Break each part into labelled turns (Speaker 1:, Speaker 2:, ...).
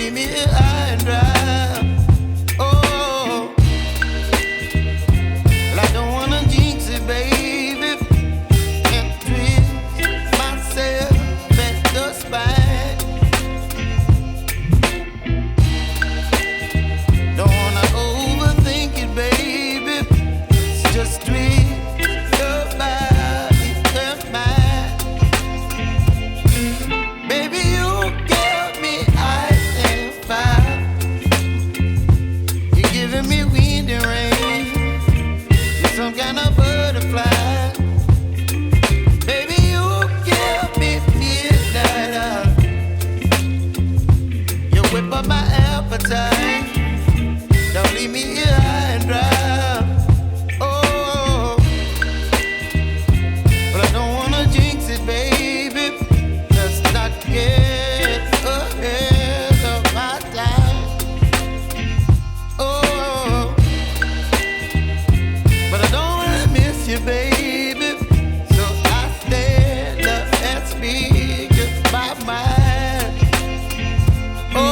Speaker 1: leave me here high and dry. Oh, well, I don't wanna jinx it, baby, and twist myself at the spine. Don't wanna overthink it, baby. It's just twist your body and mine. Baby, you give me ice and fire. You're giving me wind and rain. You're some kind of butterfly. Baby, you give me midnight. You whip up my appetite. Don't leave me here high and dry. Oh, but I don't wanna jinx it, baby. Let's not get ahead of my time. Oh, but I don't wanna miss you, baby. So I stand up and speak just my mind. Oh.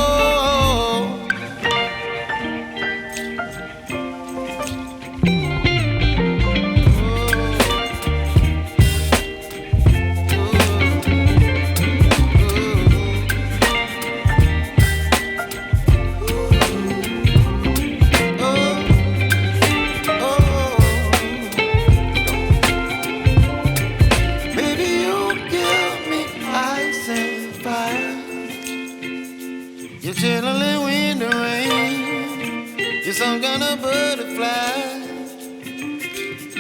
Speaker 1: Baby, you give me ice and fire. You're channeling wind and rain. You're some kind of butterfly.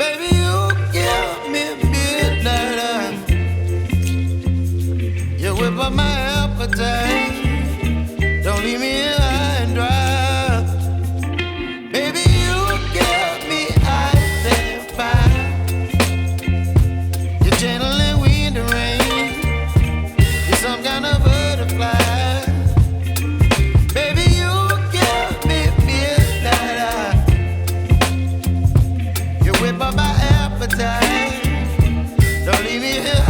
Speaker 1: Baby, you give me midnight. You whip up my appetite. Don't leave me here high and dry. Baby, you give me ice and fire. You're channeling wind and rain. You're some kind of butterfly. Baby, you give me midnight. You whip up my appetite. Don't leave me here